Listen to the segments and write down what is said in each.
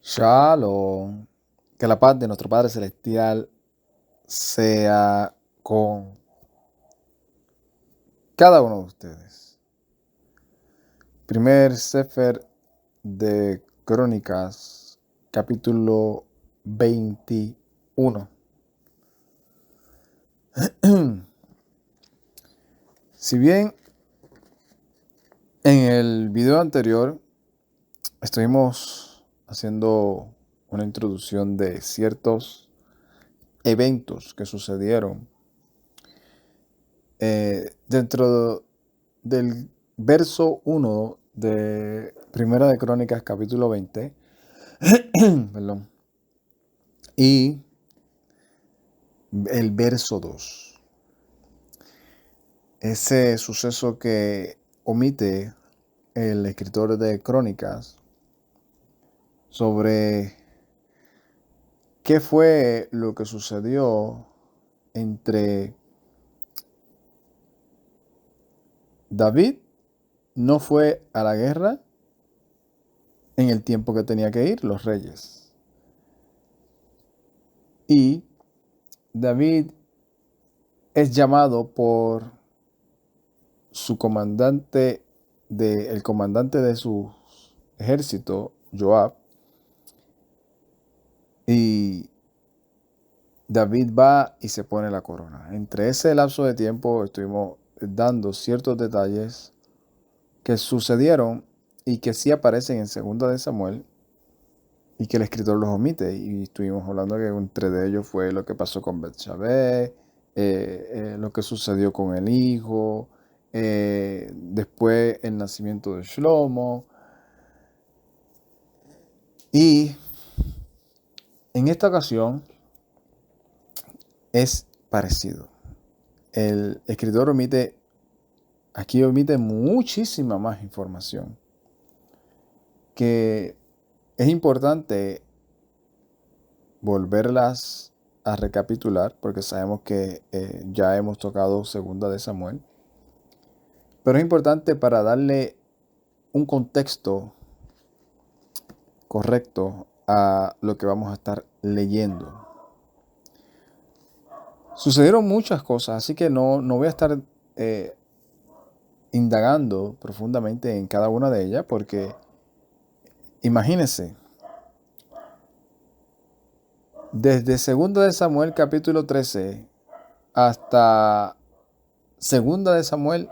Shalom. Que la paz de nuestro Padre Celestial sea con cada uno de ustedes. Primer Sefer de Crónicas, capítulo 21. Si bien en el video anterior estuvimos haciendo una introducción de ciertos eventos que sucedieron dentro del verso 1 de Primera de Crónicas, capítulo 20, perdón, y el verso 2. Ese suceso que omite el escritor de Crónicas sobre qué fue lo que sucedió entre David no fue a la guerra en el tiempo que tenía que ir, los reyes. Y David es llamado por su comandante, el comandante de su ejército, Joab, y David va y se pone la corona. Entre ese lapso de tiempo estuvimos dando ciertos detalles que sucedieron y que sí aparecen en Segunda de Samuel y que el escritor los omite. Y estuvimos hablando que entre de ellos fue lo que pasó con Betsabé, lo que sucedió con el hijo, después el nacimiento de Shlomo. Y en esta ocasión es parecido. El escritor aquí omite muchísima más información que es importante volverlas a recapitular porque sabemos que ya hemos tocado Segunda de Samuel, pero es importante para darle un contexto correcto a lo que vamos a estar leyendo. Sucedieron muchas cosas, así que no voy a estar indagando profundamente en cada una de ellas, porque imagínense, desde 2 de Samuel capítulo 13 hasta 2 de Samuel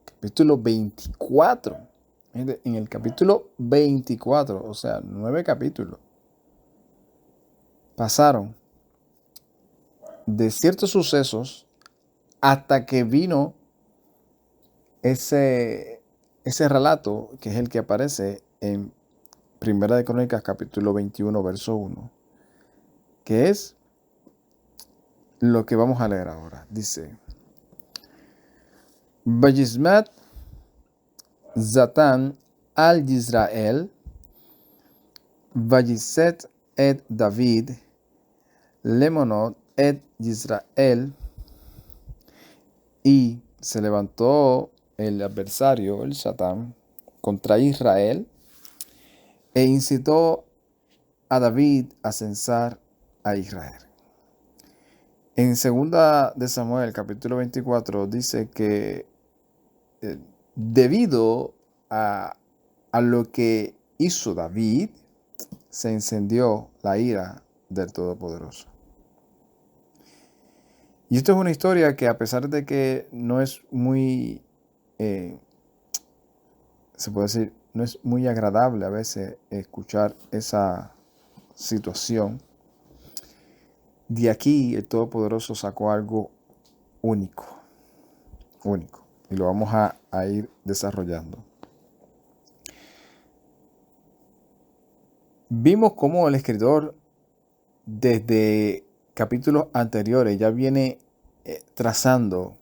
capítulo 24. En el capítulo 24, o sea, 9 capítulos, pasaron de ciertos sucesos hasta que vino ese relato que es el que aparece en Primera de Crónicas capítulo 21 verso 1, que es lo que vamos a leer ahora. Dice: Vayizmat Zatán al Yisrael, Vayiset et David, Lemonot et Yisrael, y se levantó el adversario, el Satán, contra Israel, e incitó a David a censar a Israel. En 2 de Samuel, capítulo 24, dice que debido a lo que hizo David, se encendió la ira del Todopoderoso. Y esto es una historia que, a pesar de que no es muy, se puede decir, no es muy agradable a veces escuchar esa situación, de aquí el Todopoderoso sacó algo único, y lo vamos a ir desarrollando. Vimos cómo el escritor desde capítulos anteriores ya viene trazando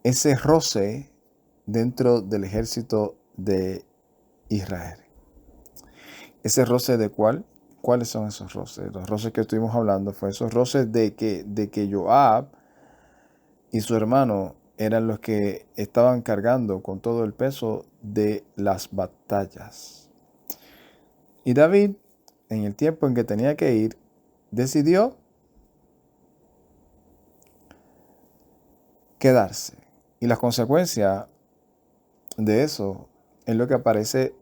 ese roce dentro del ejército de Israel. Ese roce de ¿cuáles son esos roces? Los roces que estuvimos hablando fue esos roces de que Joab y su hermano eran los que estaban cargando con todo el peso de las batallas. Y David, en el tiempo en que tenía que ir, decidió quedarse. Y las consecuencias de eso es lo que aparece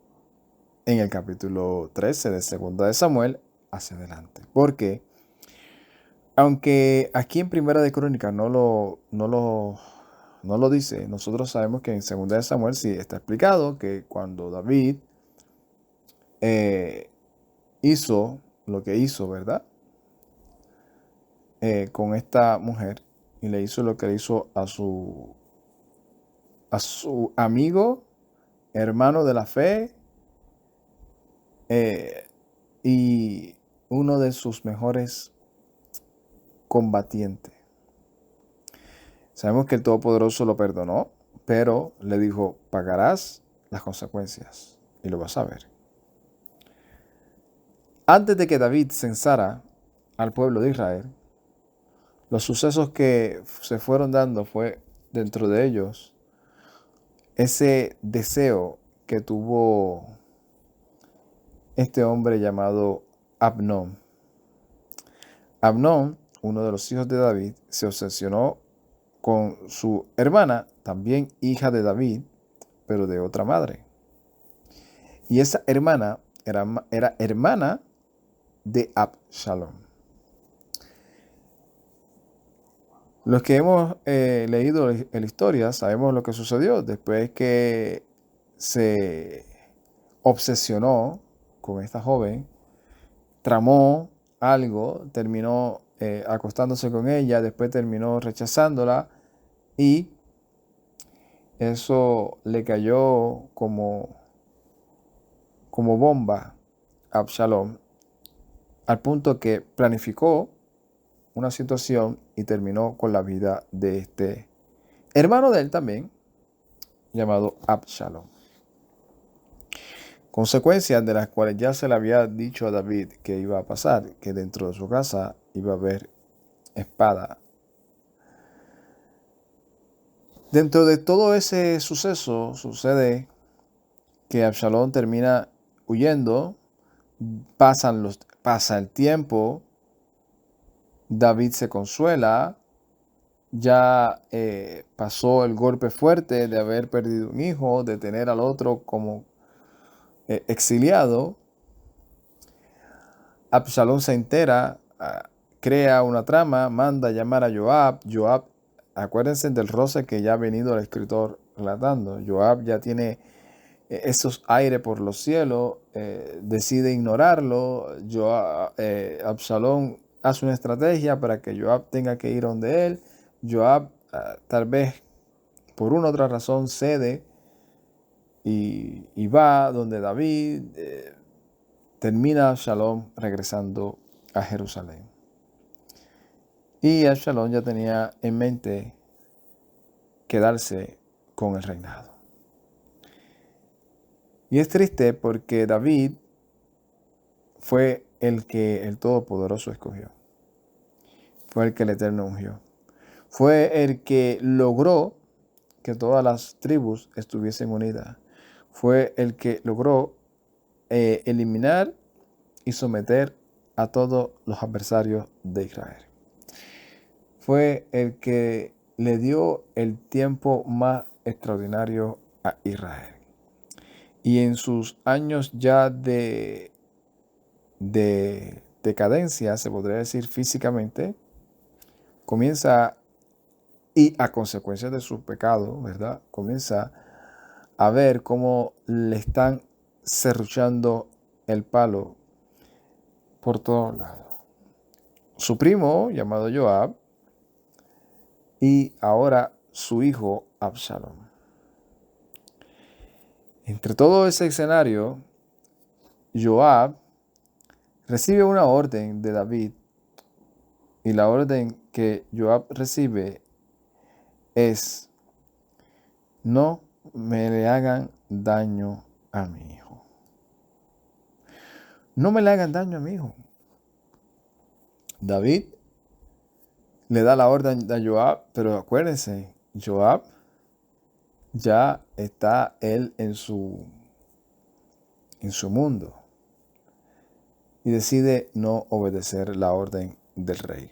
en el capítulo 13 de Segunda de Samuel hacia adelante. Porque, aunque aquí en Primera de Crónicas no lo dice, nosotros sabemos que en Segunda de Samuel sí está explicado que cuando David hizo lo que hizo, ¿verdad? Con esta mujer, y le hizo lo que le hizo a su amigo, hermano de la fe, y uno de sus mejores combatientes. Sabemos que el Todopoderoso lo perdonó, pero le dijo, pagarás las consecuencias y lo vas a ver. Antes de que David censara al pueblo de Israel, los sucesos que se fueron dando fue dentro de ellos ese deseo que tuvo este hombre llamado Abnón. Abnón, uno de los hijos de David, se obsesionó con su hermana, también hija de David, pero de otra madre. Y esa hermana era hermana de Absalón. Los que hemos leído la historia sabemos lo que sucedió después que se obsesionó con esta joven, tramó algo, terminó acostándose con ella, después terminó rechazándola y eso le cayó como bomba a Absalón, al punto que planificó una situación y terminó con la vida de este hermano de él también, llamado Absalón. Consecuencias de las cuales ya se le había dicho a David que iba a pasar, que dentro de su casa iba a haber espada. Dentro de todo ese suceso sucede que Absalón termina huyendo, pasa el tiempo, David se consuela, ya pasó el golpe fuerte de haber perdido un hijo, de tener al otro como exiliado. Absalón se entera, crea una trama, manda a llamar a Joab. Joab, acuérdense del roce que ya ha venido el escritor relatando. Joab ya tiene esos aires por los cielos, decide ignorarlo. Absalón hace una estrategia para que Joab tenga que ir donde él. Joab tal vez por una u otra razón cede y va donde David. Termina Absalón regresando a Jerusalén. Y Absalón ya tenía en mente quedarse con el reinado. Y es triste porque David fue el que el Todopoderoso escogió. Fue el que el Eterno ungió. Fue el que logró que todas las tribus estuviesen unidas. Fue el que logró eliminar y someter a todos los adversarios de Israel. Fue el que le dio el tiempo más extraordinario a Israel. Y en sus años ya de decadencia, se podría decir físicamente, comienza, y a consecuencia de su pecado, ¿verdad? Comienza a ver cómo le están serruchando el palo por todos lados. Su primo, llamado Joab, y ahora su hijo Absalón. Entre todo ese escenario, Joab recibe una orden de David, y la orden que Joab recibe es: no me le hagan daño a mi hijo. No me le hagan daño a mi hijo. David le da la orden a Joab, pero acuérdense, Joab ya está él en su mundo. y decide no obedecer la orden del rey.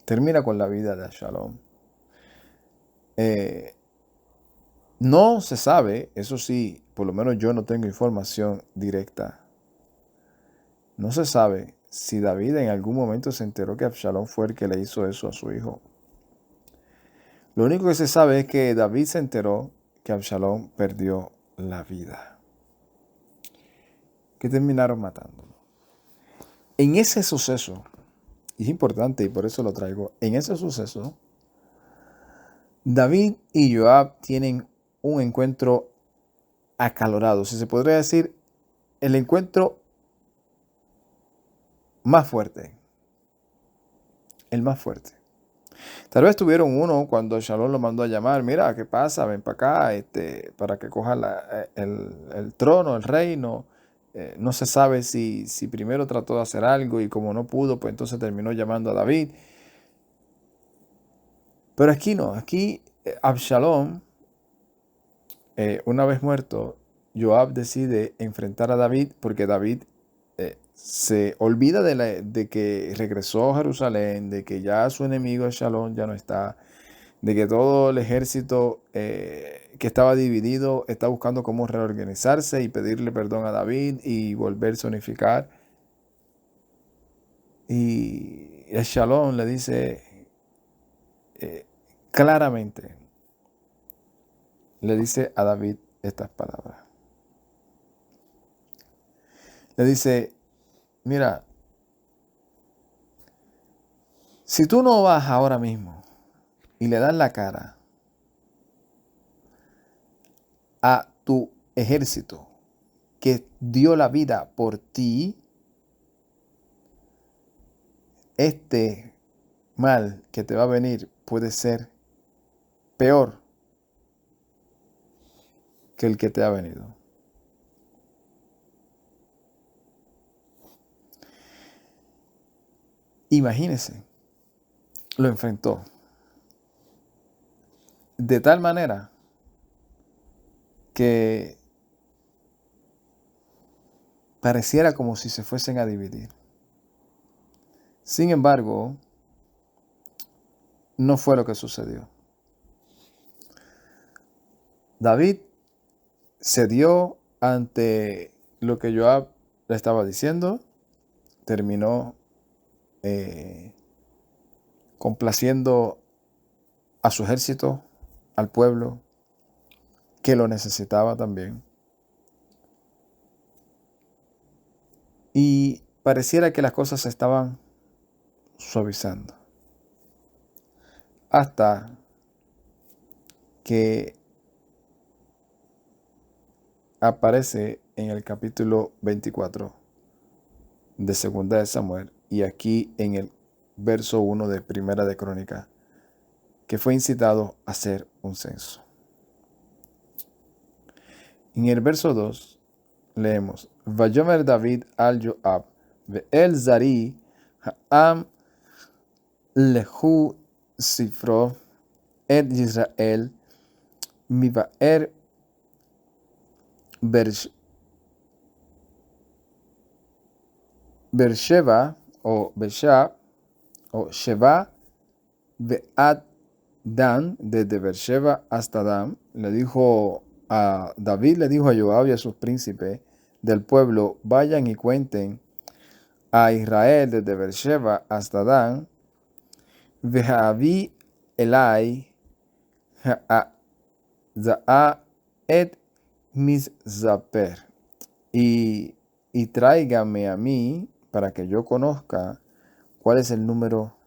Termina con la vida de Absalón. No se sabe, eso sí, por lo menos yo no tengo información directa. No se sabe si David en algún momento se enteró que Absalón fue el que le hizo eso a su hijo. Lo único que se sabe es que David se enteró que Absalón perdió la vida, que terminaron matándolo. En ese suceso, y es importante y por eso lo traigo, en ese suceso, David y Joab tienen un encuentro acalorado, si se podría decir, el encuentro más fuerte, el más fuerte. Tal vez tuvieron uno cuando Absalón lo mandó a llamar, mira, ¿qué pasa? Ven para acá, para que coja el trono, el reino. No se sabe si primero trató de hacer algo y como no pudo, pues entonces terminó llamando a David. Pero aquí no, aquí Absalón, una vez muerto, Joab decide enfrentar a David porque David se olvida de que regresó a Jerusalén, de que ya su enemigo Absalón ya no está, de que todo el ejército que estaba dividido está buscando cómo reorganizarse y pedirle perdón a David y volverse a unificar. Y Absalón le dice claramente, le dice a David estas palabras. Le dice, mira, si tú no vas ahora mismo y le das la cara a tu ejército que dio la vida por ti, este mal que te va a venir puede ser peor que el que te ha venido. Imagínese, lo enfrentó de tal manera que pareciera como si se fuesen a dividir. Sin embargo, no fue lo que sucedió. David cedió ante lo que Joab le estaba diciendo, terminó complaciendo a su ejército, al pueblo, que lo necesitaba también. Y pareciera que las cosas se estaban suavizando. Hasta que aparece en el capítulo 24 de Segunda de Samuel y aquí en el verso 1 de Primera de Crónica, que fue incitado a hacer un censo. En el verso 2 leemos, Vayomer David al Joab, ve'el zari ha'am lehu sifro et Israel miba'er Beersheba o Beshab o Sheba ve'ad Dan, desde Beersheba hasta Dan, le dijo a David, le dijo a Joab y a sus príncipes del pueblo, vayan y cuenten a Israel desde Beersheba hasta Dan, Vehavi Elai Za'a et Mizzaper, y tráigame a mí para que yo conozca cuál es el número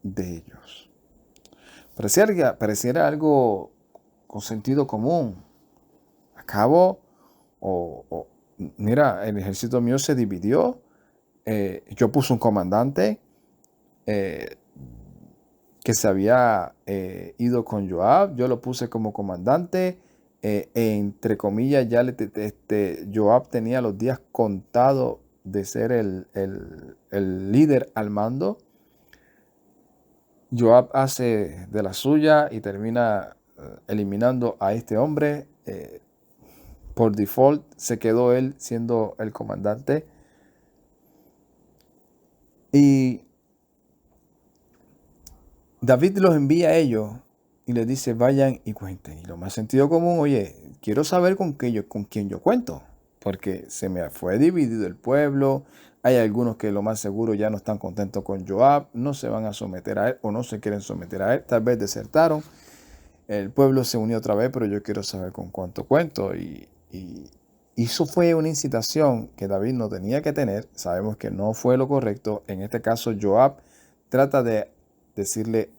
de ellos. Pareciera algo con sentido común. Acabo, mira, el ejército mío se dividió. Yo puse un comandante que se había ido con Joab. Yo lo puse como comandante. Entre comillas, ya Joab tenía los días contados de ser el líder al mando. Joab hace de la suya y termina eliminando a este hombre. Por default se quedó él siendo el comandante. Y David los envía a ellos y les dice, vayan y cuenten. Y lo más sentido común, oye, quiero saber con quién yo cuento, porque se me fue dividido el pueblo. Hay algunos que lo más seguro ya no están contentos con Joab, no se van a someter a él o no se quieren someter a él, tal vez desertaron. El pueblo se unió otra vez, pero yo quiero saber con cuánto cuento. Y eso fue una incitación que David no tenía que tener. Sabemos que no fue lo correcto. En este caso, Joab trata de decirle,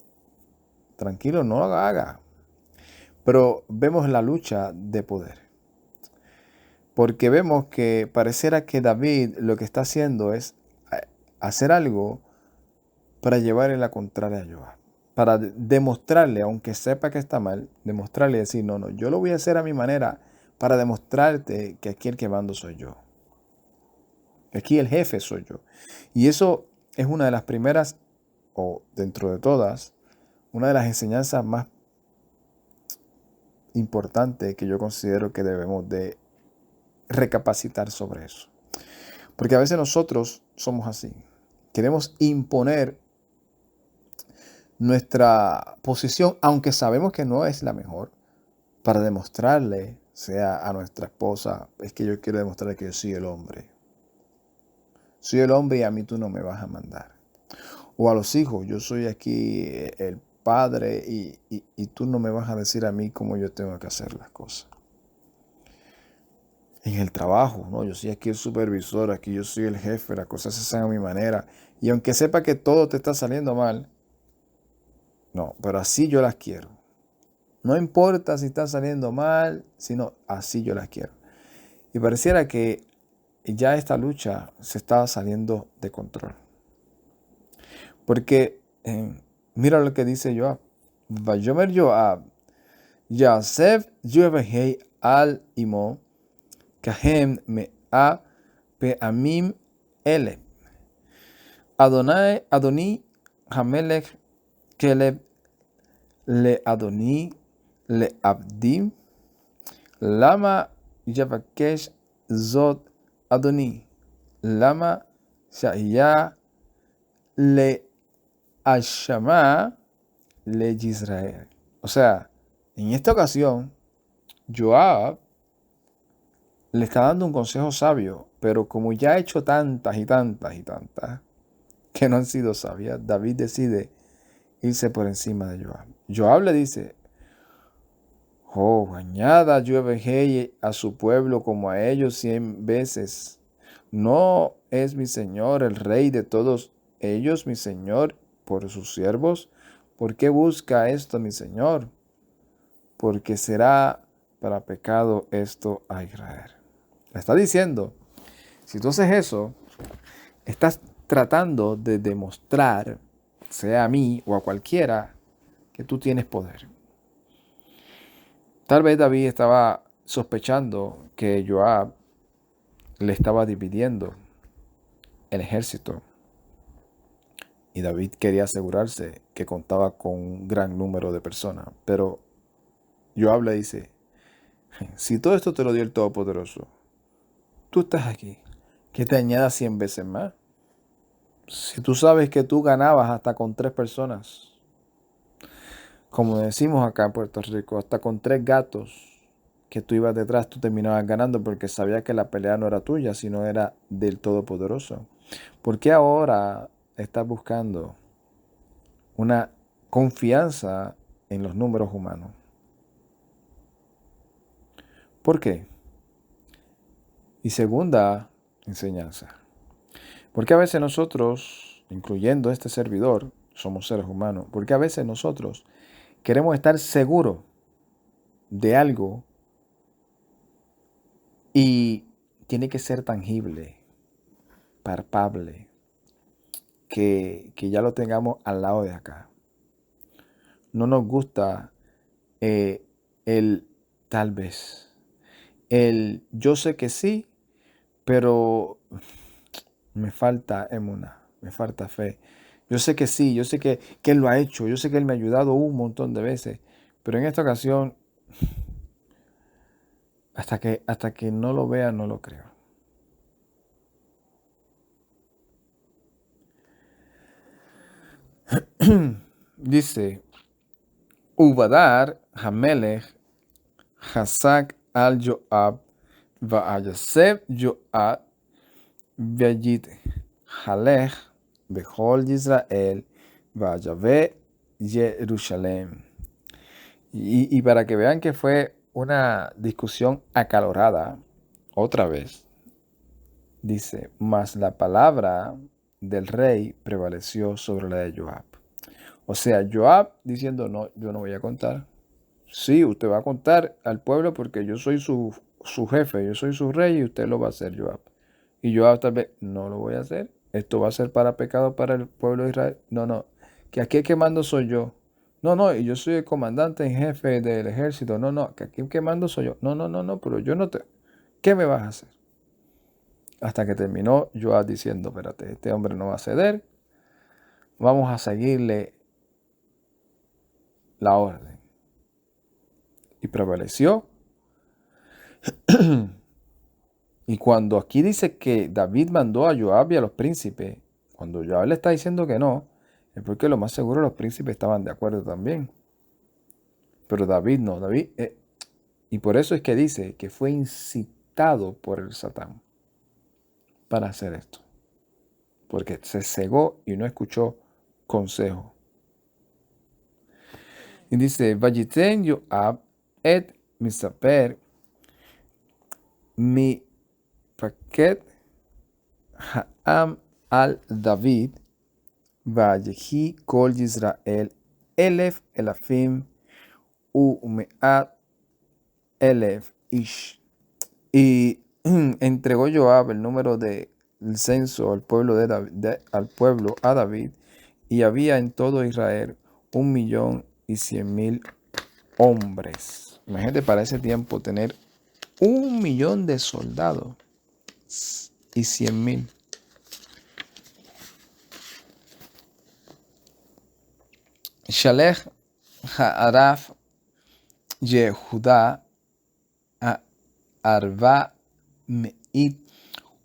tranquilo, no lo haga. Pero vemos la lucha de poder. Porque vemos que pareciera que David lo que está haciendo es hacer algo para llevarle la contraria a Joab. Para demostrarle, aunque sepa que está mal, demostrarle y decir, no, yo lo voy a hacer a mi manera para demostrarte que aquí el que mando soy yo. Que aquí el jefe soy yo. Y eso es una de las primeras, o dentro de todas, una de las enseñanzas más importantes que yo considero que debemos de recapacitar sobre eso. Porque a veces nosotros somos así. Queremos imponer nuestra posición, aunque sabemos que no es la mejor, para demostrarle, sea a nuestra esposa, es que yo quiero demostrarle que yo soy el hombre. Soy el hombre y a mí tú no me vas a mandar. O a los hijos, yo soy aquí el padre y tú no me vas a decir a mí cómo yo tengo que hacer las cosas. En el trabajo, ¿no? Yo soy aquí el supervisor, aquí yo soy el jefe, las cosas se hacen a mi manera. Y aunque sepa que todo te está saliendo mal, no, pero así yo las quiero. No importa si está saliendo mal, sino así yo las quiero. Y pareciera que ya esta lucha se estaba saliendo de control. Porque mira lo que dice Joab. Vayomer Joab, Yasef Yevehei al imo, Kahem mea peamim ele. Adoni Hamelech Keleb le Adoni le Abdim. Lama Yavakesh Zot Adoni. Lama Shaya le Ashama le Israel. O sea, en esta ocasión, Joab le está dando un consejo sabio, pero como ya ha hecho tantas y tantas y tantas que no han sido sabias, David decide irse por encima de Joab. Joab le dice, oh, añada Joab a su pueblo como a ellos 100 veces. ¿No es mi señor el rey de todos ellos, mi señor, por sus siervos? ¿Por qué busca esto mi señor? Porque será para pecado esto a Israel. Le está diciendo, si tú haces eso, estás tratando de demostrar, sea a mí o a cualquiera, que tú tienes poder. Tal vez David estaba sospechando que Joab le estaba dividiendo el ejército. Y David quería asegurarse que contaba con un gran número de personas. Pero Joab le dice, si todo esto te lo dio el Todopoderoso, tú estás aquí, que te añada 100 veces más. Si tú sabes que tú ganabas hasta con 3 personas, como decimos acá en Puerto Rico, hasta con 3 gatos que tú ibas detrás, tú terminabas ganando porque sabías que la pelea no era tuya, sino era del Todopoderoso. ¿Por qué ahora estás buscando una confianza en los números humanos? ¿Por qué? Y segunda enseñanza. Porque a veces nosotros, incluyendo este servidor, somos seres humanos, porque a veces nosotros queremos estar seguros de algo y tiene que ser tangible, palpable, que ya lo tengamos al lado de acá. No nos gusta el tal vez, el yo sé que sí, pero me falta emuná, me falta fe. Yo sé que sí, yo sé que Él lo ha hecho, yo sé que Él me ha ayudado un montón de veces, pero en esta ocasión, hasta que no lo vea, no lo creo. Dice, Ubadar Hamelech Hasak al Joab Va'ayaseb Joab Vayit Halech Bechol Israel Vayave Jerusalem. Y para que vean que fue una discusión acalorada, otra vez, dice, mas la palabra del rey prevaleció sobre la de Joab. O sea, Joab diciendo, no, yo no voy a contar. Sí, usted va a contar al pueblo porque yo soy su jefe, yo soy su rey y usted lo va a hacer, Joab. Y Joab tal vez, no lo voy a hacer. Esto va a ser para pecado para el pueblo de Israel. No, no, que aquí el que mando soy yo. No, no, y yo soy el comandante en jefe del ejército. No, no, que aquí el que mando soy yo. No, no, no, no, pero yo no te... ¿Qué me vas a hacer? Hasta que terminó Joab diciendo, espérate, este hombre no va a ceder. Vamos a seguirle la orden. Y prevaleció. Y cuando aquí dice que David mandó a Joab y a los príncipes, cuando Joab le está diciendo que no, es porque lo más seguro los príncipes estaban de acuerdo también. Pero David no, David, y por eso es que dice que fue incitado por el Satán para hacer esto. Porque se cegó y no escuchó consejo. Y dice, Vayiten Joab et misaper mi paquet ha'am al David Vayehi kol Yisrael elef elafim umeat elef ish. Y entregó Joab el número del censo al pueblo al pueblo a David, y había en todo Israel 1.100.000 hombres. Imagínate para ese tiempo tener 1.000.000 de soldados y 100.000. Shalech ha'araf Yehuda arba me'it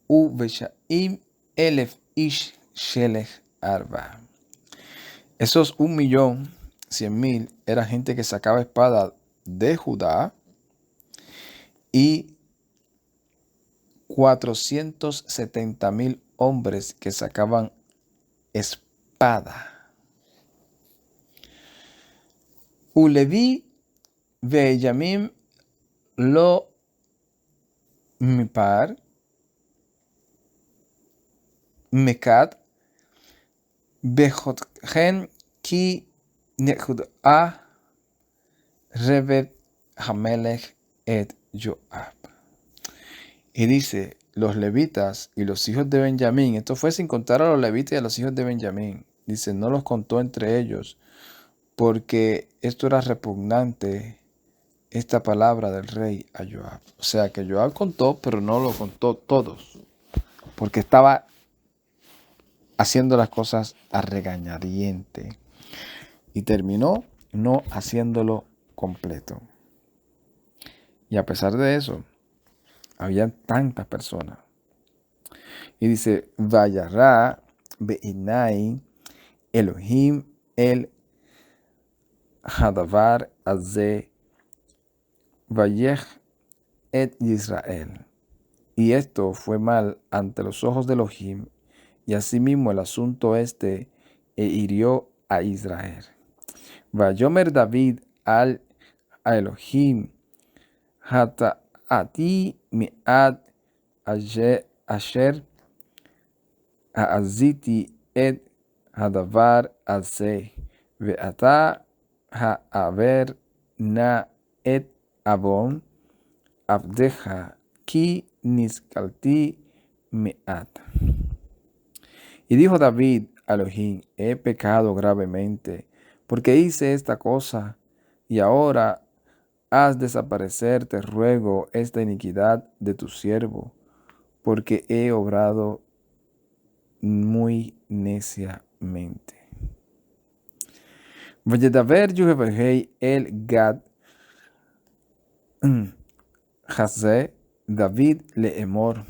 u veshaim elef ish shelech arba. Esos 1.100.000 era gente que sacaba espada de Judá y 470.000 hombres que sacaban espada. Ulevi Veyamim lo mipar mekat bejotgen ki nechud'a revet hamelech et Joab. Y dice, los levitas y los hijos de Benjamín, esto fue sin contar a los levitas y a los hijos de Benjamín, dice, no los contó entre ellos, porque esto era repugnante, esta palabra del rey a Joab. O sea que Joab contó, pero no lo contó todos, porque estaba haciendo las cosas a regañadiente y terminó no haciéndolo completo. Y a pesar de eso, había tantas personas. Y dice, Vayará Beinai Elohim el Hadavar Azeh Vayech et Israel. Y esto fue mal ante los ojos de Elohim, y asimismo el asunto hirió a Israel. Vayomer David a Elohim Hata'ati mi'at asher ha'aziti et hadavar azeh ve'ata ha'aver na et abon abdeja ki niskalti me'at. Y dijo David a Elohim, he pecado gravemente, porque hice esta cosa, y ahora haz desaparecer, te ruego, esta iniquidad de tu siervo, porque he obrado muy neciamente. Vayedaber Yehovah el Gad Hazé David le emor.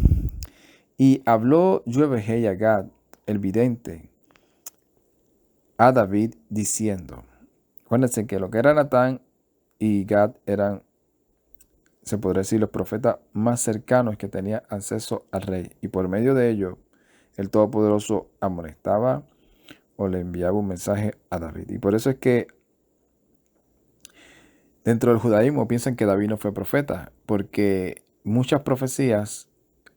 Y habló Yehovah a Gad, el vidente, a David diciendo, acuérdense que lo que era Natán y Gad eran, se podría decir, los profetas más cercanos que tenían acceso al rey. Y por medio de ello, el Todopoderoso amonestaba o le enviaba un mensaje a David. Y por eso es que dentro del judaísmo piensan que David no fue profeta, porque muchas profecías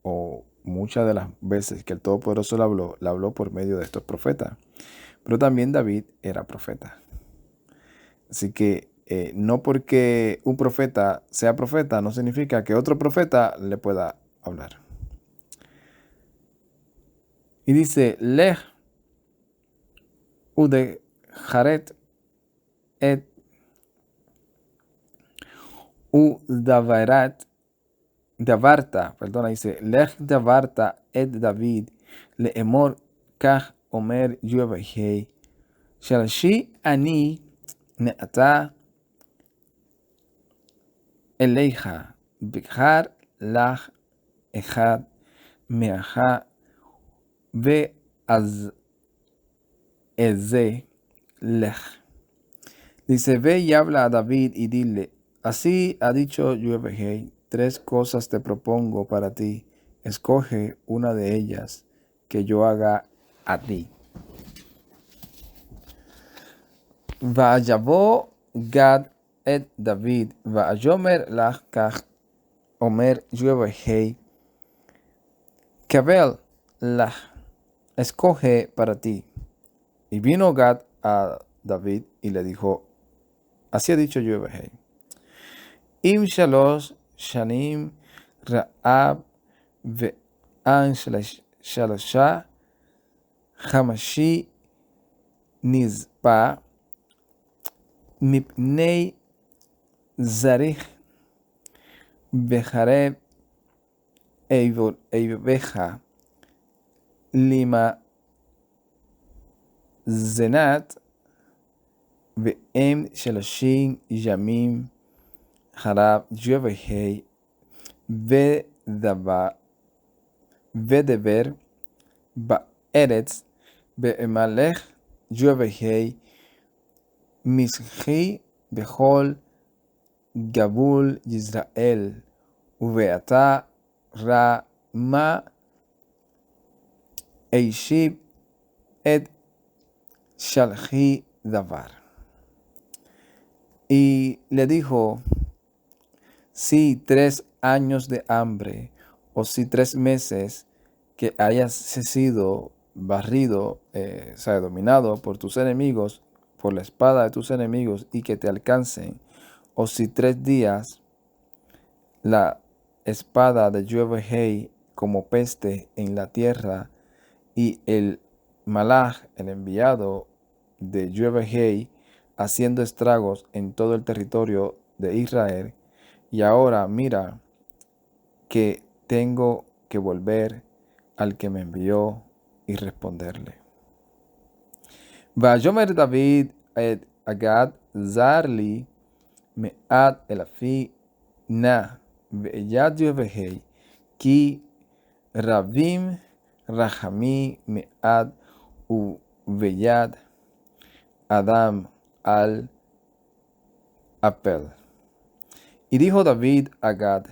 o muchas de las veces que el Todopoderoso le habló por medio de estos profetas. Pero también David era profeta. Así que no porque un profeta sea profeta, no significa que otro profeta le pueda hablar. Y dice, Lej ude jaret et davarta, perdona, dice, Lej davarta et David, le emor kach omer Yahweh, shalshi ani ne'ata eleja, bihar lach echad meaja ve az eze lej. Dice, ve y habla a David y dile, así ha dicho Yahweh, 3 cosas te propongo para ti, escoge una de ellas que yo haga a ti. Vayavo Gad et David, vayomer lach kach omer Yahweh, kabel lach, escoge para ti. Y vino Gad a David y le dijo, así ha dicho Yahweh, Im shalosh shanim ra'ab ve'an shalosha hamashi nizpa mipnei zarich bechareb eivecha lima zenat ve'em shaloshim yamim harab Yahweh vedeber ba'eretz be'emalech Yahweh mischi bechol gabul Yisrael uveata ra ma eishib et shalchi davar. Y le dijo, si 3 años de hambre o si 3 meses que hayas sido barrido, dominado por tus enemigos, por la espada de tus enemigos y que te alcancen, o si 3 días la espada de Yahweh como peste en la tierra y el malach, el enviado de Yahweh, haciendo estragos en todo el territorio de Israel. Y ahora mira que tengo que volver al que me envió y responderle. Vayomer David et Agad zarli me'at elafi na ve'yad Yahweh ki rabim rachami me'at uveyad Adam al apel. Y dijo David a Gad,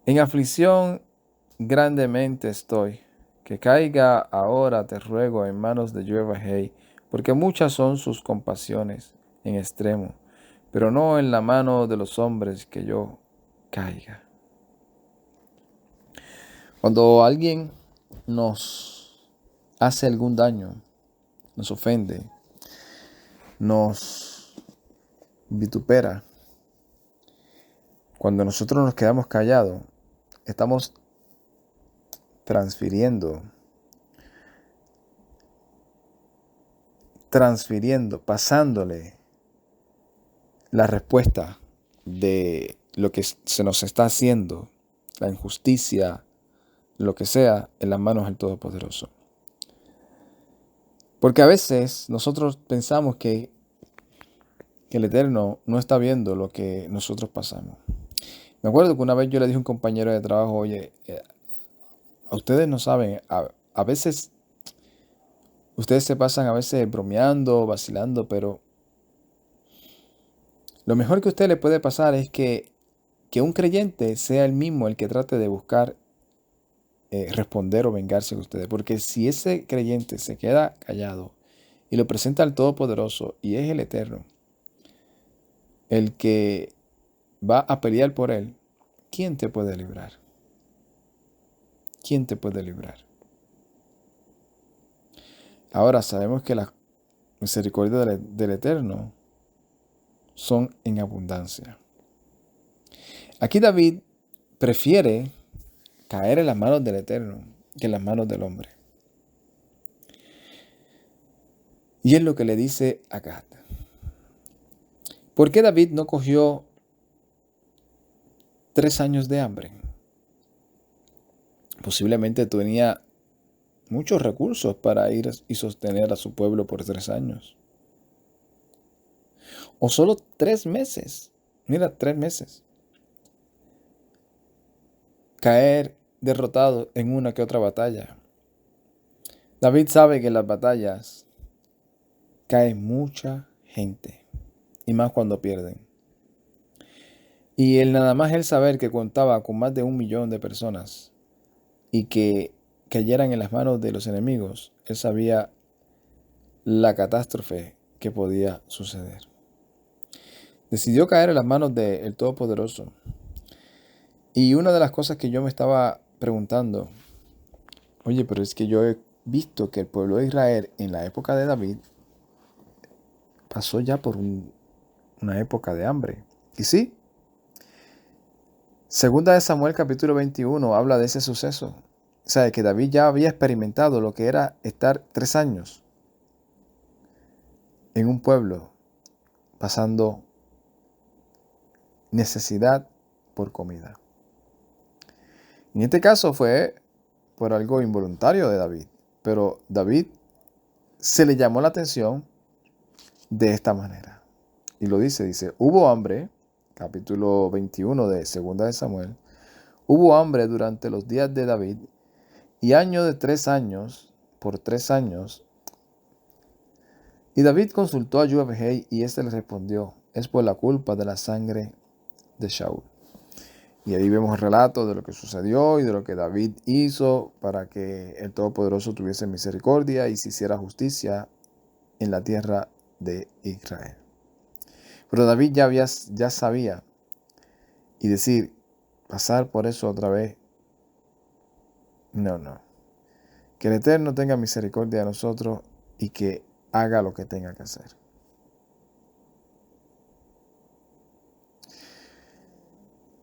en aflicción grandemente estoy, que caiga ahora te ruego en manos de Yahweh, porque muchas son sus compasiones en extremo, pero no en la mano de los hombres que yo caiga. Cuando alguien nos hace algún daño, nos ofende, nos vitupera, cuando nosotros nos quedamos callados, estamos transfiriendo, pasándole la respuesta de lo que se nos está haciendo, la injusticia, lo que sea, en las manos del Todopoderoso. Porque a veces nosotros pensamos que el Eterno no está viendo lo que nosotros pasamos. Me acuerdo que una vez yo le dije a un compañero de trabajo, oye, a ustedes no saben, a veces Ustedes se pasan a veces bromeando, vacilando, pero lo mejor que a usted le puede pasar es que un creyente sea el mismo el que trate de buscar responder o vengarse de ustedes. Porque si ese creyente se queda callado y lo presenta al Todopoderoso y es el Eterno, el que va a pelear por él, ¿quién te puede librar? ¿Quién te puede librar? Ahora sabemos que las misericordias del Eterno son en abundancia. Aquí David prefiere caer en las manos del Eterno que en las manos del hombre. Y es lo que le dice a Gad. ¿Por qué David no cogió 3 años de hambre? Posiblemente tenía muchos recursos para ir y sostener a su pueblo por 3 años. O solo 3 meses. Mira, 3 meses. Caer derrotado en una que otra batalla. David sabe que en las batallas cae mucha gente. Y más cuando pierden. Y nada más él saber que contaba con más de 1 millón de personas y que cayeran en las manos de los enemigos, él sabía la catástrofe que podía suceder. Decidió caer en las manos del Todopoderoso. Y una de las cosas que yo me estaba preguntando, oye, pero es que yo he visto que el pueblo de Israel en la época de David pasó ya por una época de hambre. Y sí, segunda de Samuel capítulo 21 habla de ese suceso. O sea, que David ya había experimentado lo que era estar 3 años en un pueblo pasando necesidad por comida. En este caso fue por algo involuntario de David, pero David se le llamó la atención de esta manera. Y lo dice, hubo hambre, capítulo 21 de segunda de Samuel, hubo hambre durante los días de David y año de 3 años, por 3 años. Y David consultó a Joab y éste le respondió, es por la culpa de la sangre de Shaul. Y ahí vemos el relato de lo que sucedió y de lo que David hizo para que el Todopoderoso tuviese misericordia y se hiciera justicia en la tierra de Israel. Pero David ya sabía y decir, pasar por eso otra vez, no. Que el Eterno tenga misericordia de nosotros y que haga lo que tenga que hacer.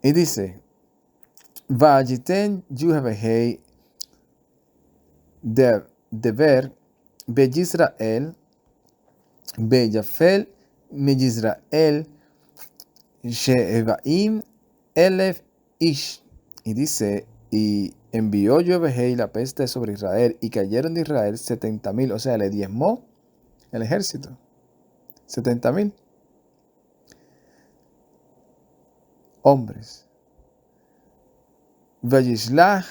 Y dice, Vayiten Yuhevehei deber Beyisrael Beyafel Meyisrael Sheevaim Elef Ish. Y dice, y envió Joabehei la peste sobre Israel, y cayeron de Israel 70,000, o sea, le diezmó el ejército. 70,000 hombres. Vayishlach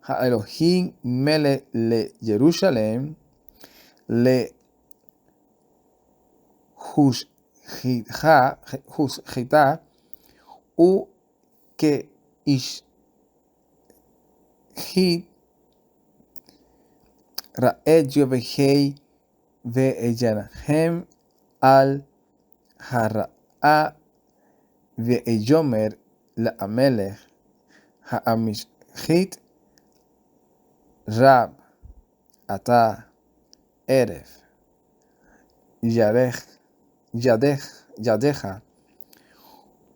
ha-Elohim mele le Jerusalem le Hushita u que ishhit Raed Joabehei ve'eyanhem al hara'a ve'eyomer la'amelech ha'amishchit rab ata eref yadeja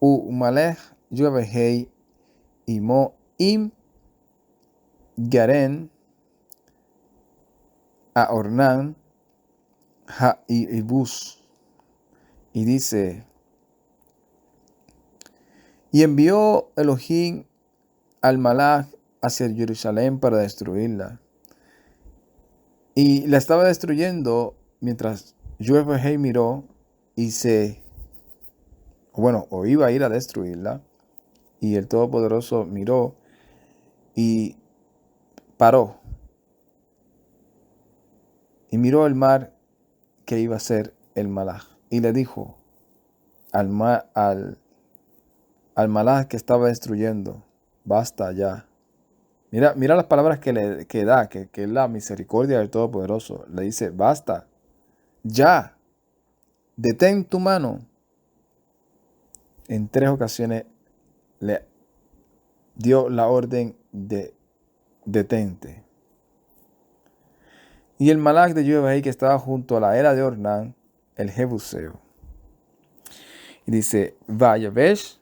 umalech Joabehei imo im garen a Ornan ha-Ibus. Y dice, y envió Elohim al Malach hacia Jerusalén para destruirla. Y la estaba destruyendo mientras Joabehei miró y o iba a ir a destruirla. Y el Todopoderoso miró y paró Y miró el mar que iba a ser el Malach. Y le dijo al Malach que estaba destruyendo, basta ya. Mira las palabras que da, que es la misericordia del Todopoderoso. Le dice, basta, ya, detén tu mano. En 3 ocasiones le dio la orden de detente. Y el Malach de Jehová que estaba junto a la era de Ornán, el Jebuseo. Y dice, Vayavesh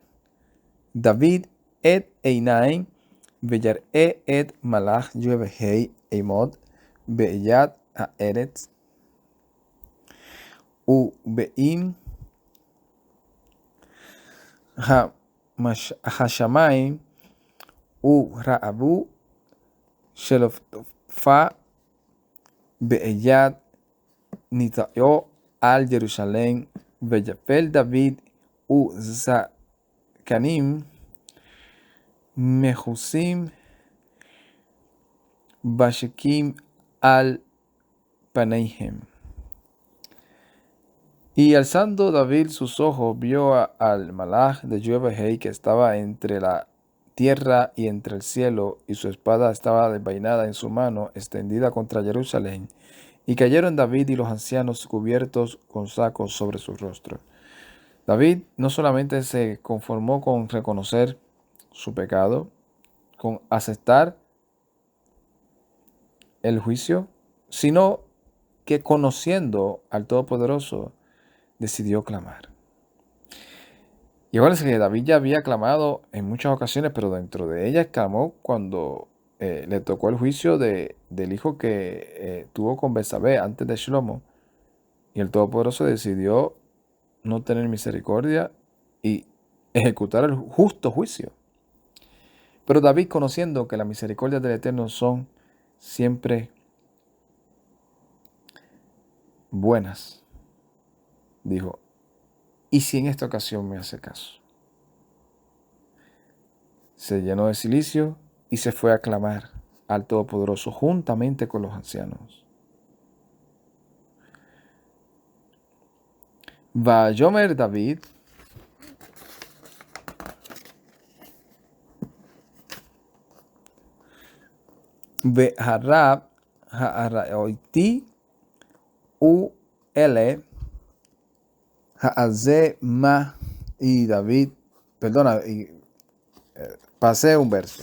David et Einaim, Veyar'e et Malach Jehová Eimod, Beyad Haaretz, Ubeim Hashamayim, Ra'abu, Sheloffa, Beyad Nitayo al Jerusalén, Veyafel David, Zakanim, Mehusim, Bashekim al Paneihem. Y alzando David sus ojos, vio al Malach de Jehová que estaba entre la tierra y entre el cielo, y su espada estaba desenvainada en su mano, extendida contra Jerusalén. Y cayeron David y los ancianos cubiertos con sacos sobre sus rostros. David no solamente se conformó con reconocer su pecado, con aceptar el juicio, sino que conociendo al Todopoderoso, decidió clamar. Y ahora que David ya había clamado en muchas ocasiones, pero dentro de ellas clamó cuando le tocó el juicio del hijo que tuvo con Betsabé antes de Shlomo. Y el Todopoderoso decidió no tener misericordia y ejecutar el justo juicio. Pero David, conociendo que las misericordias del Eterno son siempre buenas, dijo, ¿y si en esta ocasión me hace caso? Se llenó de cilicio y se fue a clamar al Todopoderoso juntamente con los ancianos. Vayomer David Beharab Ha'araoti U'ele Ha'aze Ma. Y David, perdona, pasé un verso.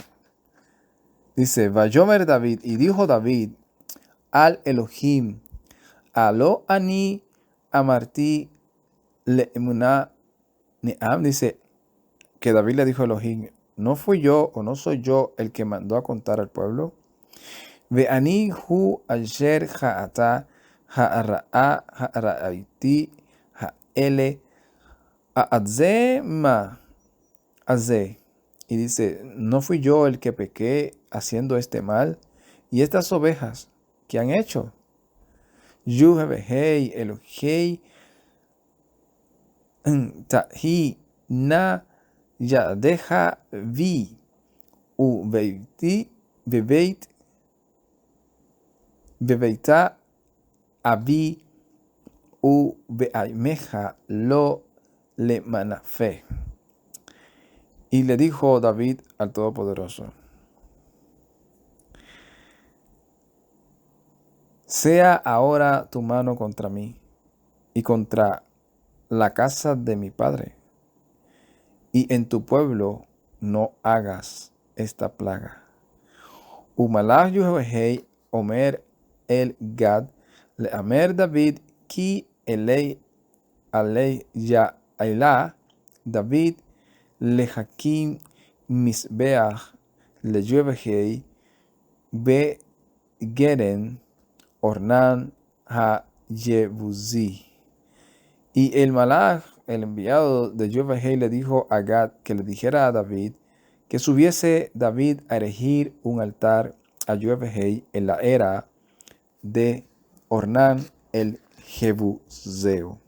Dice, Vayomer David, y dijo David al Elohim, Alo ani amarti le'emuná ne'am. Dice que David le dijo a Elohim, ¿no fui yo o no soy yo el que mandó a contar al pueblo? Ve'ani hu asher ha'ata ha'ara'a ha'ara'iti ha'ele ha'adze ma azé. Y dice, ¿no fui yo el que pequé haciendo este mal? ¿Y estas ovejas que han hecho? Yuhebehei Elohei tahi na yadeja vi u bebeita avi u beaimeja lo le manafe. Y le dijo David al Todopoderoso, sea ahora tu mano contra mí y contra la casa de mi padre, y en tu pueblo no hagas esta plaga. Umalach Yuhei Omer el Gad le Amer David ki elei alei ya ailah David le Hakim misbeach le Yuhei be Geren Ornan ha Yebuzi. Y el Malach, el enviado de Jehová, le dijo a Gad que le dijera a David que subiese David a erigir un altar a Jehová en la era de Ornán el Jebuseo.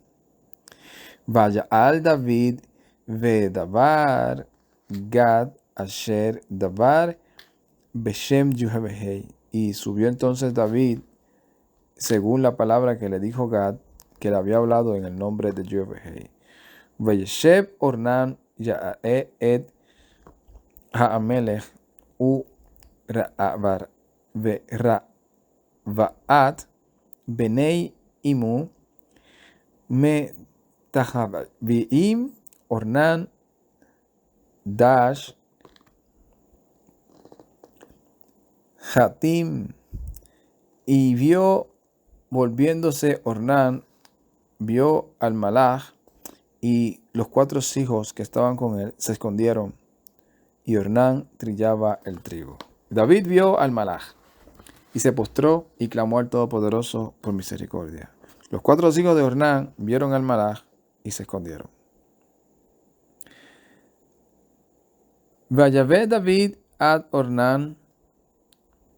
Vaya al David ve davar Gad asher davar beshem Jehová. Y subió entonces David según la palabra que le dijo Gad, que le había hablado en el nombre de Jehová. Vayeshev Ornan Ya'e et Ha'amelech u Ra'avar Ve'ra'vaat Benei Imu me Tahaviim Ornan Dash Hatim. Y vio, volviéndose Ornan, vio al Malach, y los 4 hijos que estaban con él se escondieron, y Ornan trillaba el trigo. David vio al Malach, y se postró y clamó al Todopoderoso por misericordia. Los 4 hijos de Ornan vieron al Malach y se escondieron. Vayavé David ad Ornan,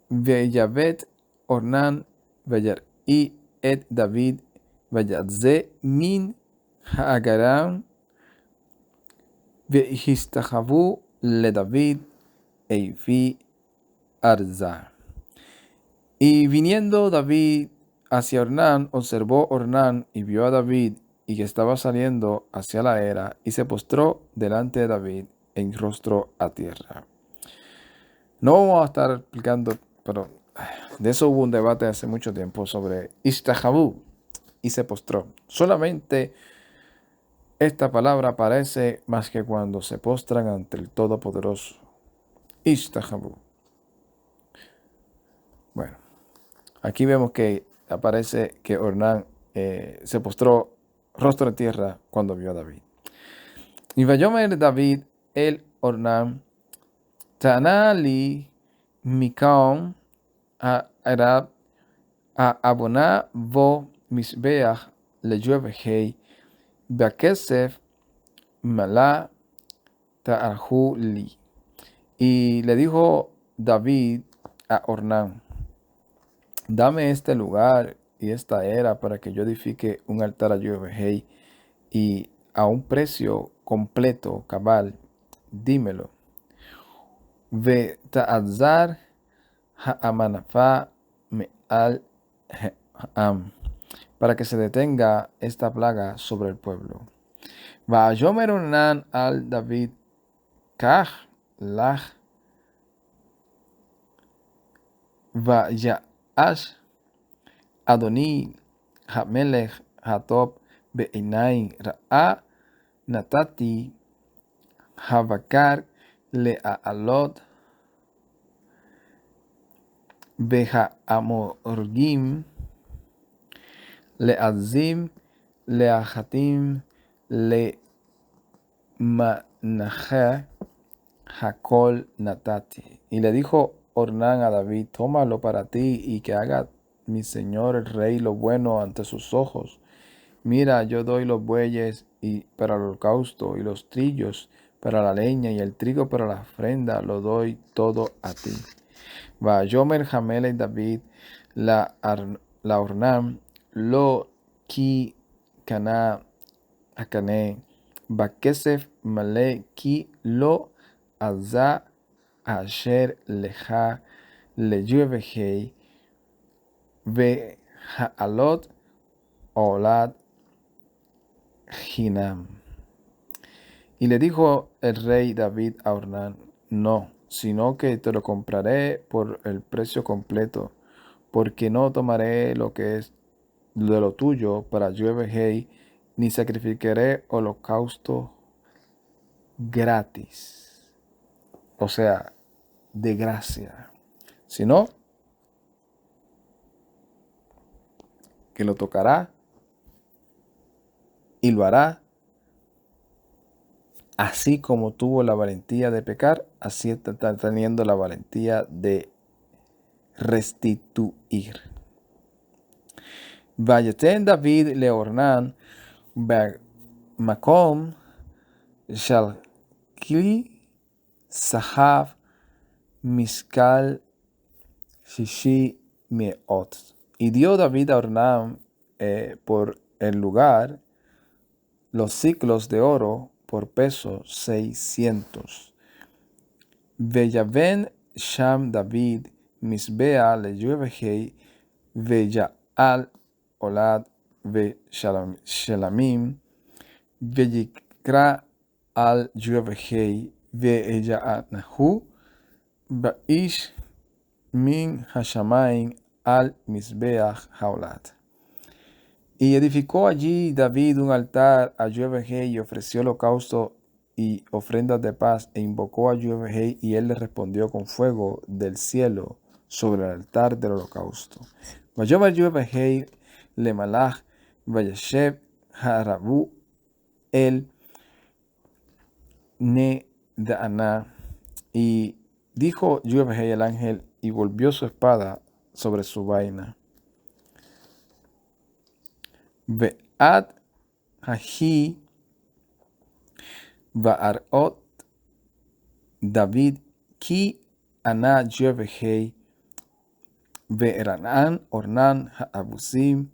Vayavet Ornan, Vayar'i et David, Vayatze min ha'agaram, Vehistachavu le David, Eifi Arza. Y viniendo David hacia Ornan, observó Ornan y vio a David y que estaba saliendo hacia la era, y se postró delante de David en rostro a tierra. No vamos a estar explicando, pero de eso hubo un debate hace mucho tiempo sobre Ishtahabu, y se postró. Solamente esta palabra aparece más que cuando se postran ante el Todopoderoso. Ishtahabu. Bueno, aquí vemos que aparece que Ornan se postró rostro en tierra cuando vio a David. Y vayomer David el Ornan, Tanali Mikaon a Arab a Aboná vo Misbeach le Jehová Bakesef Malá Ta'arhu li. Y le dijo David a Ornan: dame este lugar y esta era para que yo edifique un altar a Jehová, y a un precio completo, cabal, dímelo. Ve ta'azar ha'amanafa me'al ha'am, para que se detenga esta plaga sobre el pueblo. Vayomer Ornan al David, kach lach vaya'ash Adoni Hamelech Hatob Be'inai Ra'a Natati Havakar Le'alot Be'ha'amorgim Le'azim Le'achatim Le'manache Hakol Natati. Y le dijo Ornan a David: tómalo para ti y que haga mi señor el rey lo bueno ante sus ojos. Mira, yo doy los bueyes para el holocausto, y los trillos para la leña, y el trigo para la ofrenda, lo doy todo a ti. Vayomer Hamelech David la Ornan lo ki kana hakane bakesef male ki lo azza asher lecha leyuvehei ve ha'alot olad hinam. Y le dijo el rey David a Ornan: no, sino que te lo compraré por el precio completo, porque no tomaré lo que es de lo tuyo para Jehová, ni sacrificaré holocausto gratis, o sea, de gracia, sino que lo tocará y lo hará así como tuvo la valentía de pecar, así está teniendo la valentía de restituir. Vayaten David le Ornan Makom Shalkli Sahav Miskal Shishi Meot. Y dio David a Ornan por el lugar los ciclos de oro por peso 600. Veyaven Sham David Misbea le Jehová Veya al Olad ve Shelamim veyikra al Yovehei ve Nahu Baish min Hashamayim al Mizbeach Haolat. Y edificó allí David un altar a Yovehei y ofreció holocausto y ofrendas de paz e invocó a Yovehei y él le respondió con fuego del cielo sobre el altar del holocausto. Vayomer Yovehei le malach vayashev harabu el ne da'ana. Y dijo Yovehei el ángel y volvió su espada sobre su vaina. Ve'ad hahi va'arot David ki ana Yovehei ve'eranan ornan ha'abusim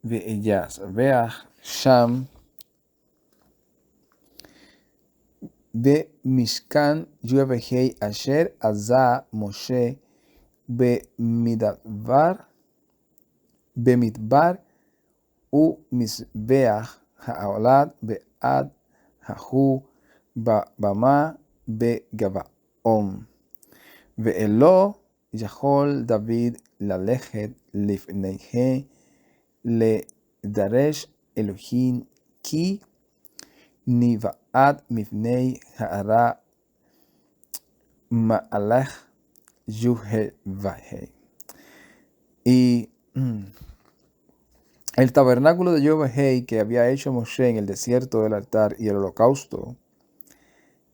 ve'eyas ve'ach sham ve'mishkan Yovehei asher azah Moshe be'midbar u mizbeach ha'olad be'ad hahu bama be'gabaon ve'elo yachol David lalechet lifneihe le daresh Elohim ki niva'at mifnei ha'ara ma'alech Yuvehei. Y el tabernáculo de Yovehei que había hecho Moshe en el desierto del altar y el holocausto,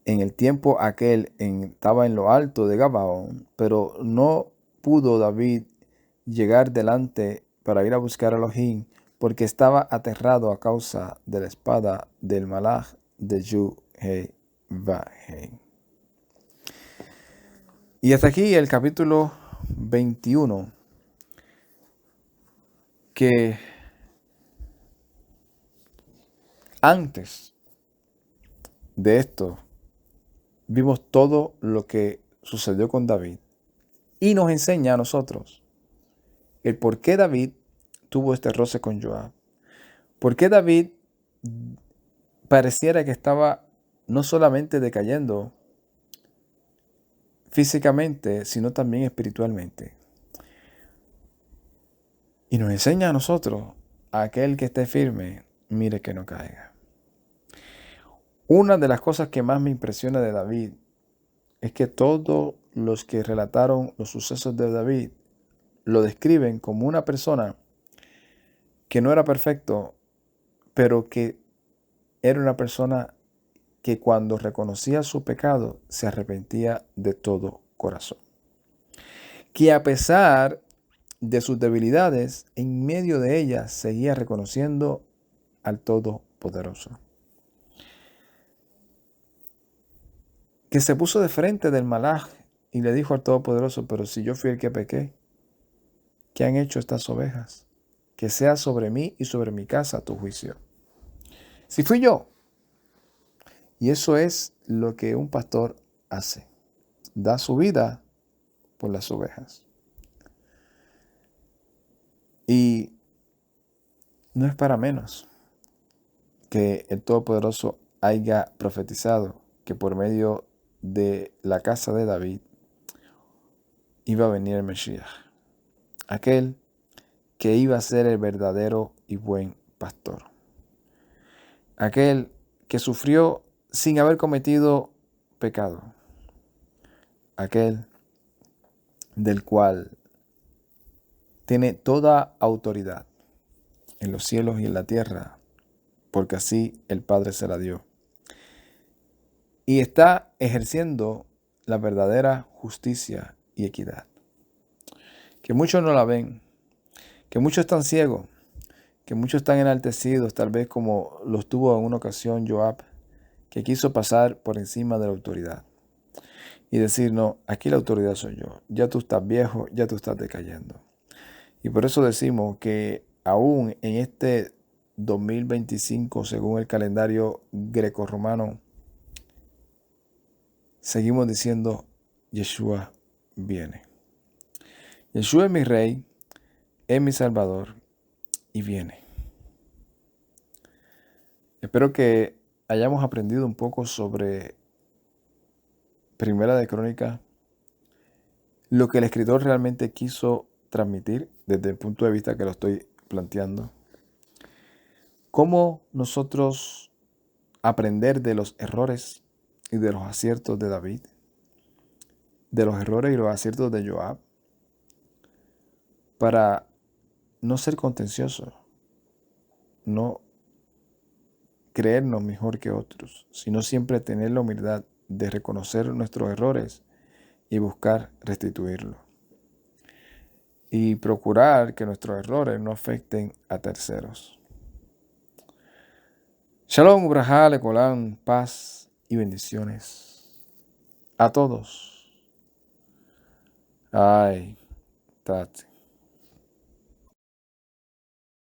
en el tiempo aquel estaba en lo alto de Gabaón, pero no pudo David llegar delante para ir a buscar a Elohim, porque estaba aterrado a causa de la espada del malach de Yuvehei. Y hasta aquí el capítulo 21, que antes de esto vimos todo lo que sucedió con David y nos enseña a nosotros el por qué David tuvo este roce con Joab. Por qué David pareciera que estaba no solamente decayendo físicamente, sino también espiritualmente. Y nos enseña a nosotros, a aquel que esté firme, mire que no caiga. Una de las cosas que más me impresiona de David es que todos los que relataron los sucesos de David lo describen como una persona que no era perfecto, pero que era una persona que cuando reconocía su pecado se arrepentía de todo corazón. Que a pesar de sus debilidades, en medio de ellas seguía reconociendo al Todopoderoso. Que se puso de frente del malaj y le dijo al Todopoderoso: pero si yo fui el que pequé, ¿qué han hecho estas ovejas? Que sea sobre mí y sobre mi casa tu juicio. Si fui yo. Y eso es lo que un pastor hace. Da su vida por las ovejas. Y no es para menos que el Todopoderoso haya profetizado que por medio de la casa de David iba a venir el Mesías, aquel que iba a ser el verdadero y buen pastor, aquel que sufrió sin haber cometido pecado, aquel del cual tiene toda autoridad en los cielos y en la tierra, porque así el Padre se la dio. Y está ejerciendo la verdadera justicia y equidad. Que muchos no la ven, que muchos están ciegos, que muchos están enaltecidos, tal vez como lo estuvo en una ocasión Joab, que quiso pasar por encima de la autoridad y decir: no, aquí la autoridad soy yo, ya tú estás viejo, ya tú estás decayendo. Y por eso decimos que aún en este 2025, según el calendario grecorromano, seguimos diciendo: Yeshua viene. Yeshua es mi rey, es mi Salvador y viene. Espero que hayamos aprendido un poco sobre Primera de Crónicas, lo que el escritor realmente quiso transmitir desde el punto de vista que lo estoy planteando. Cómo nosotros aprender de los errores y de los aciertos de David, de los errores y los aciertos de Joab, para no ser contencioso, no creernos mejor que otros, sino siempre tener la humildad de reconocer nuestros errores y buscar restituirlos. Y procurar que nuestros errores no afecten a terceros. Shalom, Ubrajá, Lecolán, paz y bendiciones a todos. Ay, tate.